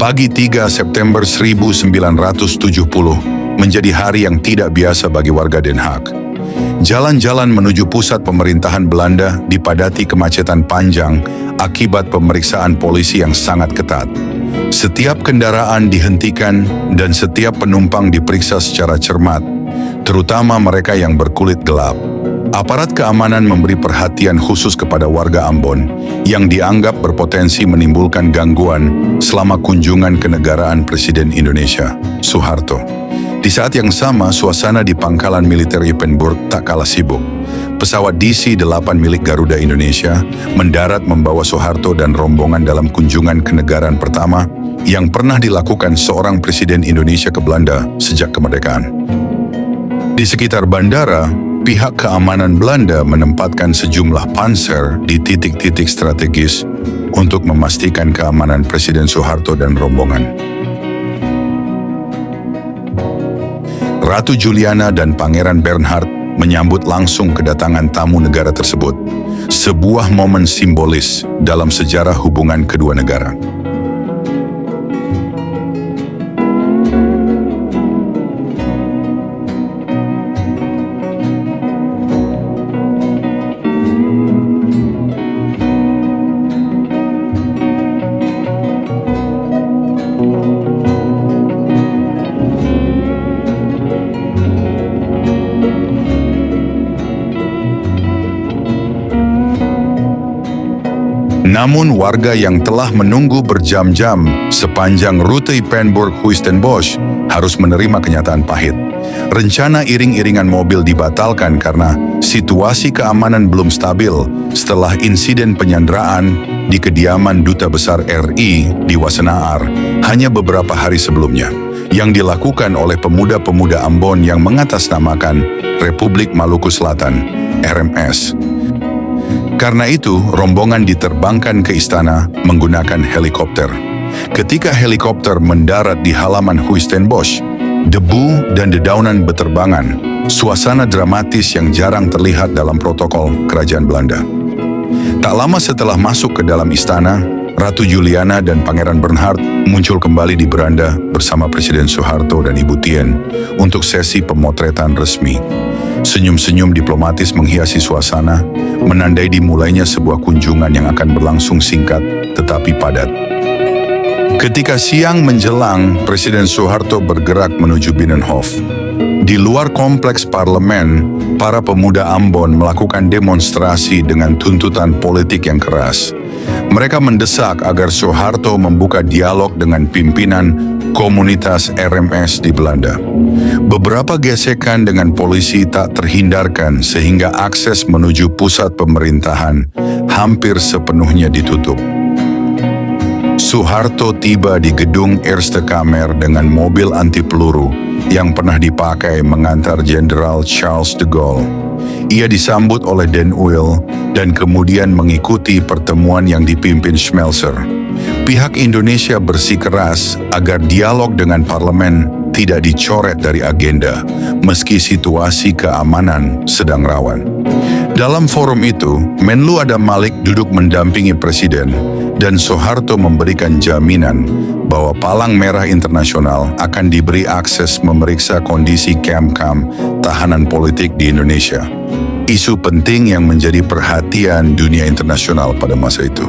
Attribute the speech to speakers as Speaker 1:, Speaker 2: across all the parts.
Speaker 1: Pagi 3 September 1970 menjadi hari yang tidak biasa bagi warga Den Haag. Jalan-jalan menuju pusat pemerintahan Belanda dipadati kemacetan panjang akibat pemeriksaan polisi yang sangat ketat. Setiap kendaraan dihentikan dan setiap penumpang diperiksa secara cermat, terutama mereka yang berkulit gelap. Aparat keamanan memberi perhatian khusus kepada warga Ambon yang dianggap berpotensi menimbulkan gangguan selama kunjungan kenegaraan Presiden Indonesia, Soeharto. Di saat yang sama, suasana di pangkalan militer Ypenburg tak kalah sibuk. Pesawat DC-8 milik Garuda Indonesia mendarat membawa Soeharto dan rombongan dalam kunjungan kenegaraan pertama yang pernah dilakukan seorang Presiden Indonesia ke Belanda sejak kemerdekaan. Di sekitar bandara, pihak keamanan Belanda menempatkan sejumlah panser di titik-titik strategis untuk memastikan keamanan Presiden Soeharto dan rombongan. Ratu Juliana dan Pangeran Bernhard menyambut langsung kedatangan tamu negara tersebut, sebuah momen simbolis dalam sejarah hubungan kedua negara. Namun warga yang telah menunggu berjam-jam sepanjang rute Ypenburg-Huistenbosch harus menerima kenyataan pahit. Rencana iring-iringan mobil dibatalkan karena situasi keamanan belum stabil setelah insiden penyanderaan di kediaman Duta Besar RI di Wassenaar hanya beberapa hari sebelumnya, yang dilakukan oleh pemuda-pemuda Ambon yang mengatasnamakan Republik Maluku Selatan, RMS. Karena itu, rombongan diterbangkan ke istana menggunakan helikopter. Ketika helikopter mendarat di halaman Huistenbosch, debu dan dedaunan beterbangan, suasana dramatis yang jarang terlihat dalam protokol kerajaan Belanda. Tak lama setelah masuk ke dalam istana, Ratu Juliana dan Pangeran Bernhard muncul kembali di beranda bersama Presiden Soeharto dan Ibu Tien untuk sesi pemotretan resmi. Senyum-senyum diplomatis menghiasi suasana, menandai dimulainya sebuah kunjungan yang akan berlangsung singkat tetapi padat. Ketika siang menjelang, Presiden Soeharto bergerak menuju Binnenhof. Di luar kompleks parlemen, para pemuda Ambon melakukan demonstrasi dengan tuntutan politik yang keras. Mereka mendesak agar Soeharto membuka dialog dengan pimpinan komunitas RMS di Belanda. Beberapa gesekan dengan polisi tak terhindarkan sehingga akses menuju pusat pemerintahan hampir sepenuhnya ditutup. Soeharto tiba di gedung Eerste Kamer dengan mobil anti peluru yang pernah dipakai mengantar Jenderal Charles de Gaulle. Ia disambut oleh Den Uyl dan kemudian mengikuti pertemuan yang dipimpin Schmelzer. Pihak Indonesia bersikeras agar dialog dengan parlemen tidak dicoret dari agenda, meski situasi keamanan sedang rawan. Dalam forum itu, Menlu Adam Malik duduk mendampingi Presiden, dan Soeharto memberikan jaminan bahwa Palang Merah Internasional akan diberi akses memeriksa kondisi kamp-kamp tahanan politik di Indonesia. Isu penting yang menjadi perhatian dunia internasional pada masa itu.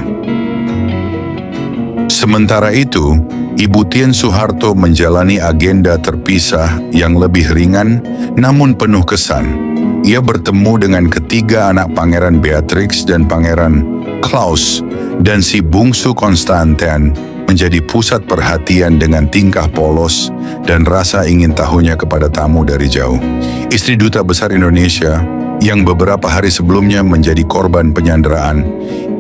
Speaker 1: Sementara itu, Ibu Tien Soeharto menjalani agenda terpisah yang lebih ringan namun penuh kesan. Ia bertemu dengan ketiga anak Pangeran Beatrix dan Pangeran Klaus, dan si bungsu Konstantin menjadi pusat perhatian dengan tingkah polos dan rasa ingin tahunya kepada tamu dari jauh. Istri Duta Besar Indonesia yang beberapa hari sebelumnya menjadi korban penyanderaan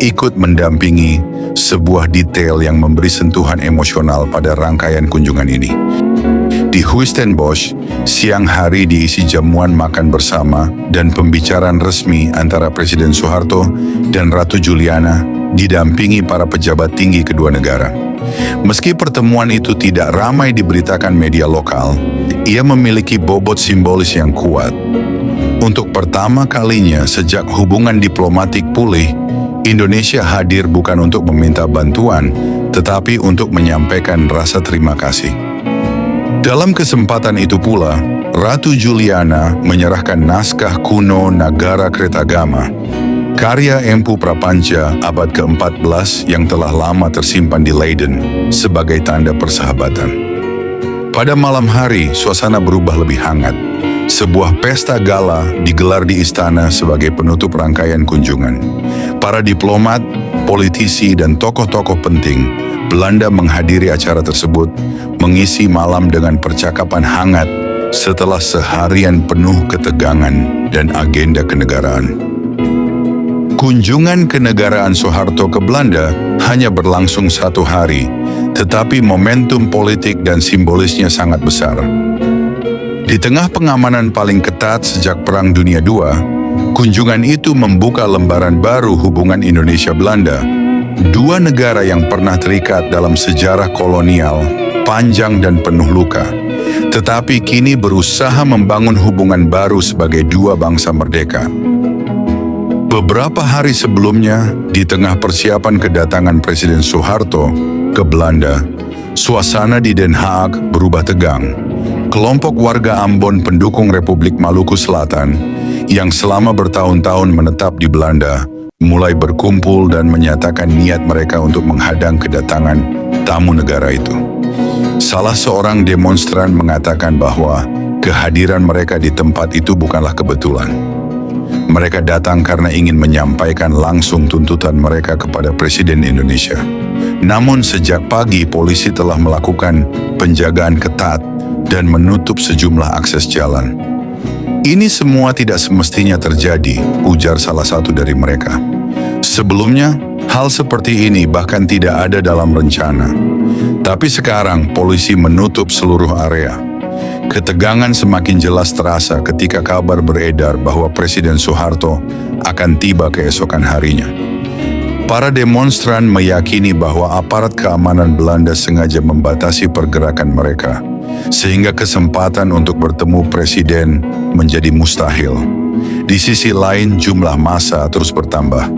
Speaker 1: ikut mendampingi, sebuah detail yang memberi sentuhan emosional pada rangkaian kunjungan ini. Di Huistenbosch, siang hari diisi jamuan makan bersama dan pembicaraan resmi antara Presiden Soeharto dan Ratu Juliana didampingi para pejabat tinggi kedua negara. Meski pertemuan itu tidak ramai diberitakan media lokal, ia memiliki bobot simbolis yang kuat. Untuk pertama kalinya sejak hubungan diplomatik pulih, Indonesia hadir bukan untuk meminta bantuan, tetapi untuk menyampaikan rasa terima kasih. Dalam kesempatan itu pula, Ratu Juliana menyerahkan naskah kuno Nagara Kretagama, karya Empu Prapanca abad ke-14 yang telah lama tersimpan di Leiden sebagai tanda persahabatan. Pada malam hari, suasana berubah lebih hangat. Sebuah pesta gala digelar di istana sebagai penutup rangkaian kunjungan. Para diplomat, politisi, dan tokoh-tokoh penting Belanda menghadiri acara tersebut, mengisi malam dengan percakapan hangat setelah seharian penuh ketegangan dan agenda kenegaraan. Kunjungan kenegaraan Soeharto ke Belanda hanya berlangsung 1 hari, tetapi momentum politik dan simbolisnya sangat besar. Di tengah pengamanan paling ketat sejak Perang Dunia II, kunjungan itu membuka lembaran baru hubungan Indonesia-Belanda, dua negara yang pernah terikat dalam sejarah kolonial, panjang dan penuh luka, tetapi kini berusaha membangun hubungan baru sebagai dua bangsa merdeka. Beberapa hari sebelumnya, di tengah persiapan kedatangan Presiden Soeharto ke Belanda, suasana di Den Haag berubah tegang. Kelompok warga Ambon pendukung Republik Maluku Selatan yang selama bertahun-tahun menetap di Belanda mulai berkumpul dan menyatakan niat mereka untuk menghadang kedatangan tamu negara itu. Salah seorang demonstran mengatakan bahwa kehadiran mereka di tempat itu bukanlah kebetulan. Mereka datang karena ingin menyampaikan langsung tuntutan mereka kepada Presiden Indonesia. Namun sejak pagi polisi telah melakukan penjagaan ketat dan menutup sejumlah akses jalan. Ini semua tidak semestinya terjadi, ujar salah satu dari mereka. Sebelumnya, hal seperti ini bahkan tidak ada dalam rencana. Tapi sekarang polisi menutup seluruh area. Ketegangan semakin jelas terasa ketika kabar beredar bahwa Presiden Soeharto akan tiba keesokan harinya. Para demonstran meyakini bahwa aparat keamanan Belanda sengaja membatasi pergerakan mereka, sehingga kesempatan untuk bertemu Presiden menjadi mustahil. Di sisi lain, jumlah massa terus bertambah.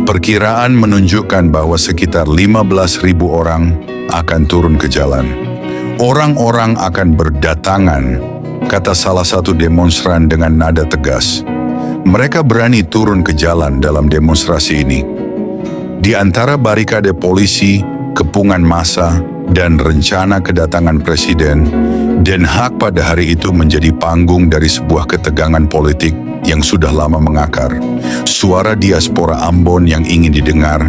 Speaker 1: Perkiraan menunjukkan bahwa sekitar 15.000 orang akan turun ke jalan. Orang-orang akan berdatangan, kata salah satu demonstran dengan nada tegas. Mereka berani turun ke jalan dalam demonstrasi ini. Di antara barikade polisi, kepungan massa, dan rencana kedatangan Presiden, Den Haag pada hari itu menjadi panggung dari sebuah ketegangan politik yang sudah lama mengakar. Suara diaspora Ambon yang ingin didengar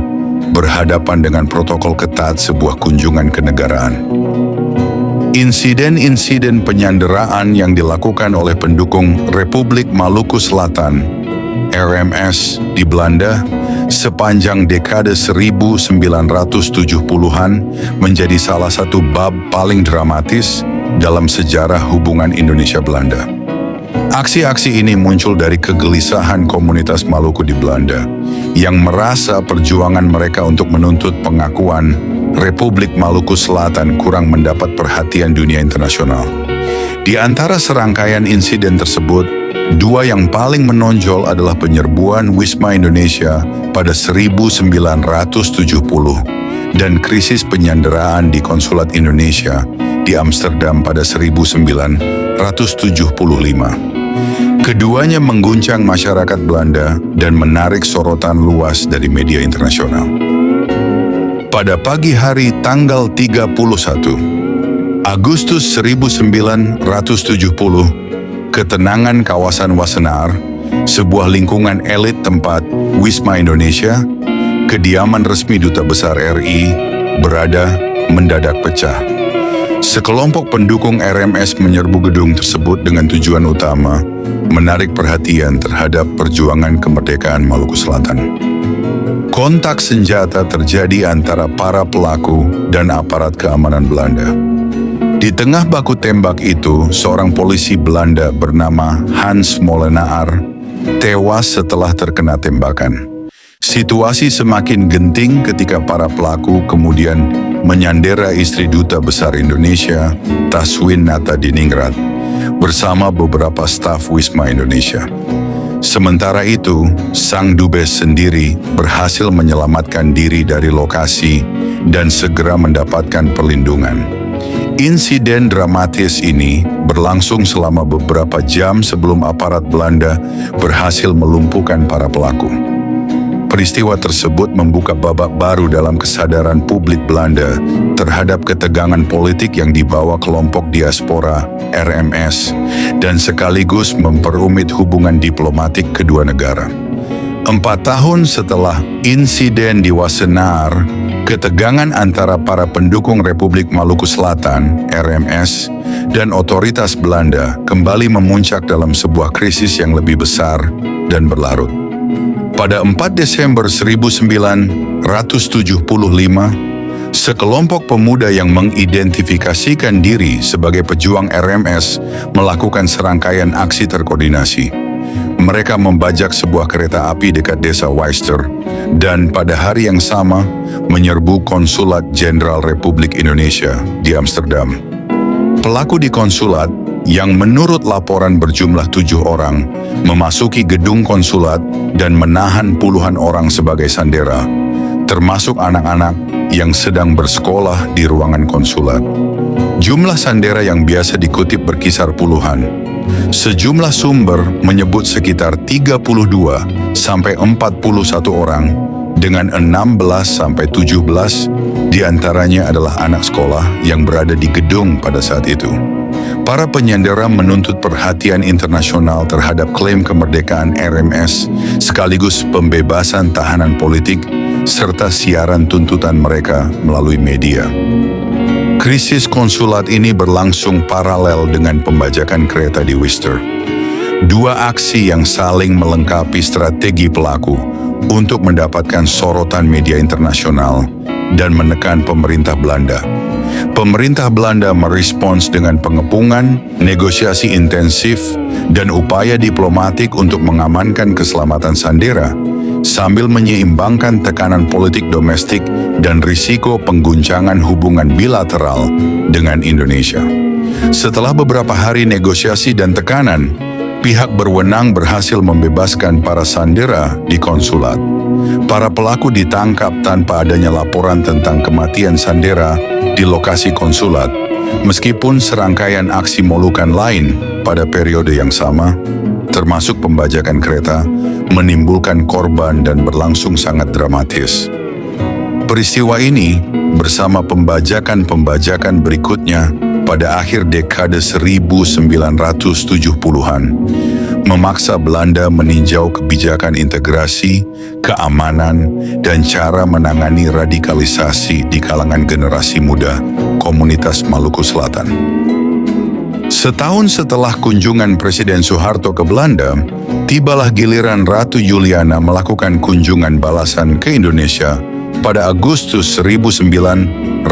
Speaker 1: berhadapan dengan protokol ketat sebuah kunjungan kenegaraan. Insiden-insiden penyanderaan yang dilakukan oleh pendukung Republik Maluku Selatan, RMS, di Belanda sepanjang dekade 1970-an menjadi salah satu bab paling dramatis dalam sejarah hubungan Indonesia-Belanda. Aksi-aksi ini muncul dari kegelisahan komunitas Maluku di Belanda yang merasa perjuangan mereka untuk menuntut pengakuan Republik Maluku Selatan kurang mendapat perhatian dunia internasional. Di antara serangkaian insiden tersebut, dua yang paling menonjol adalah penyerbuan Wisma Indonesia pada 1970 dan krisis penyanderaan di Konsulat Indonesia di Amsterdam pada 1975. Keduanya mengguncang masyarakat Belanda dan menarik sorotan luas dari media internasional. Pada pagi hari tanggal 31 Agustus 1970, ketenangan kawasan Wassenaar, sebuah lingkungan elit tempat Wisma Indonesia, kediaman resmi Duta Besar RI, berada mendadak pecah. Sekelompok pendukung RMS menyerbu gedung tersebut dengan tujuan utama menarik perhatian terhadap perjuangan kemerdekaan Maluku Selatan. Kontak senjata terjadi antara para pelaku dan aparat keamanan Belanda. Di tengah baku tembak itu, seorang polisi Belanda bernama Hans Molenaar tewas setelah terkena tembakan. Situasi semakin genting ketika para pelaku kemudian menyandera istri Duta Besar Indonesia, Taswin Nata Diningrat, bersama beberapa staf Wisma Indonesia. Sementara itu, sang dubes sendiri berhasil menyelamatkan diri dari lokasi dan segera mendapatkan perlindungan. Insiden dramatis ini berlangsung selama beberapa jam sebelum aparat Belanda berhasil melumpuhkan para pelaku. Peristiwa tersebut membuka babak baru dalam kesadaran publik Belanda terhadap ketegangan politik yang dibawa kelompok diaspora RMS dan sekaligus memperumit hubungan diplomatik kedua negara. 4 tahun setelah insiden di Wassenaar, ketegangan antara para pendukung Republik Maluku Selatan (RMS) dan otoritas Belanda kembali memuncak dalam sebuah krisis yang lebih besar dan berlarut. Pada 4 Desember 1975, sekelompok pemuda yang mengidentifikasikan diri sebagai pejuang RMS melakukan serangkaian aksi terkoordinasi. Mereka membajak sebuah kereta api dekat desa Weister dan pada hari yang sama menyerbu Konsulat Jenderal Republik Indonesia di Amsterdam. Pelaku di konsulat, yang menurut laporan berjumlah 7 orang, memasuki gedung konsulat dan menahan puluhan orang sebagai sandera, termasuk anak-anak yang sedang bersekolah di ruangan konsulat. Jumlah sandera yang biasa dikutip berkisar puluhan. Sejumlah sumber menyebut sekitar 32 sampai 41 orang, dengan 16 sampai 17 diantaranya adalah anak sekolah yang berada di gedung pada saat itu. Para penyandera menuntut perhatian internasional terhadap klaim kemerdekaan RMS sekaligus pembebasan tahanan politik serta siaran tuntutan mereka melalui media. Krisis konsulat ini berlangsung paralel dengan pembajakan kereta di Weister. 2 aksi yang saling melengkapi strategi pelaku untuk mendapatkan sorotan media internasional dan menekan pemerintah Belanda. Pemerintah Belanda merespons dengan pengepungan, negosiasi intensif, dan upaya diplomatik untuk mengamankan keselamatan sandera, sambil menyeimbangkan tekanan politik domestik dan risiko pengguncangan hubungan bilateral dengan Indonesia. Setelah beberapa hari negosiasi dan tekanan, pihak berwenang berhasil membebaskan para sandera di konsulat. Para pelaku ditangkap tanpa adanya laporan tentang kematian sandera di lokasi konsulat, meskipun serangkaian aksi molukan lain pada periode yang sama, termasuk pembajakan kereta, menimbulkan korban dan berlangsung sangat dramatis. Peristiwa ini bersama pembajakan-pembajakan berikutnya pada akhir dekade 1970-an memaksa Belanda meninjau kebijakan integrasi, keamanan, dan cara menangani radikalisasi di kalangan generasi muda komunitas Maluku Selatan. Setahun setelah kunjungan Presiden Soeharto ke Belanda, tibalah giliran Ratu Juliana melakukan kunjungan balasan ke Indonesia pada Agustus 1971.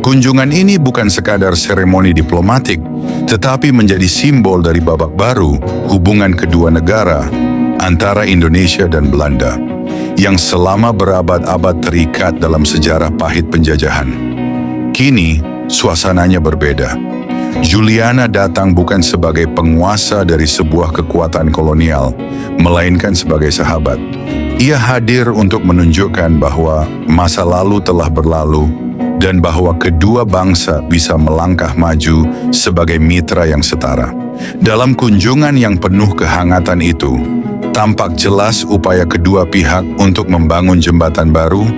Speaker 1: Kunjungan ini bukan sekadar seremoni diplomatik, tetapi menjadi simbol dari babak baru hubungan kedua negara antara Indonesia dan Belanda, yang selama berabad-abad terikat dalam sejarah pahit penjajahan. Kini, suasananya berbeda. Juliana datang bukan sebagai penguasa dari sebuah kekuatan kolonial, melainkan sebagai sahabat. Ia hadir untuk menunjukkan bahwa masa lalu telah berlalu dan bahwa kedua bangsa bisa melangkah maju sebagai mitra yang setara. Dalam kunjungan yang penuh kehangatan itu, tampak jelas upaya kedua pihak untuk membangun jembatan baru,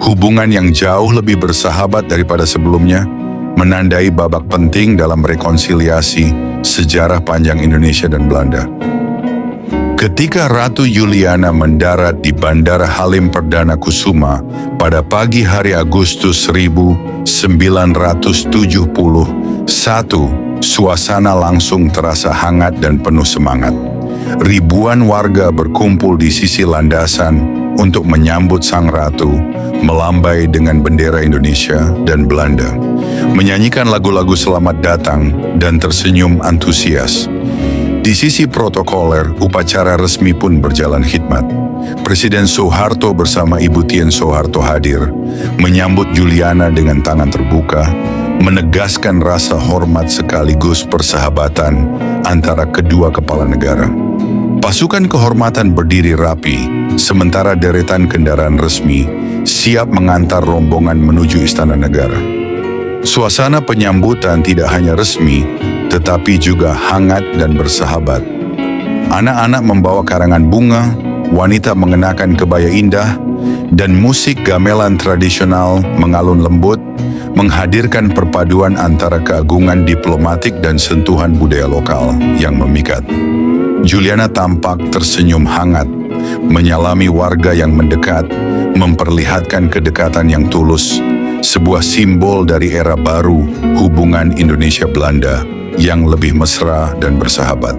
Speaker 1: hubungan yang jauh lebih bersahabat daripada sebelumnya, menandai babak penting dalam rekonsiliasi sejarah panjang Indonesia dan Belanda. Ketika Ratu Juliana mendarat di Bandara Halim Perdana Kusuma pada pagi hari Agustus 1971, suasana langsung terasa hangat dan penuh semangat. Ribuan warga berkumpul di sisi landasan untuk menyambut sang ratu, melambai dengan bendera Indonesia dan Belanda, menyanyikan lagu-lagu selamat datang dan tersenyum antusias. Di sisi protokoler, upacara resmi pun berjalan khidmat. Presiden Soeharto bersama Ibu Tien Soeharto hadir, menyambut Juliana dengan tangan terbuka, menegaskan rasa hormat sekaligus persahabatan antara kedua kepala negara. Pasukan kehormatan berdiri rapi, sementara deretan kendaraan resmi siap mengantar rombongan menuju Istana Negara. Suasana penyambutan tidak hanya resmi, tetapi juga hangat dan bersahabat. Anak-anak membawa karangan bunga, wanita mengenakan kebaya indah, dan musik gamelan tradisional mengalun lembut, menghadirkan perpaduan antara keagungan diplomatik dan sentuhan budaya lokal yang memikat. Juliana tampak tersenyum hangat, menyalami warga yang mendekat, memperlihatkan kedekatan yang tulus, sebuah simbol dari era baru hubungan Indonesia-Belanda yang lebih mesra dan bersahabat.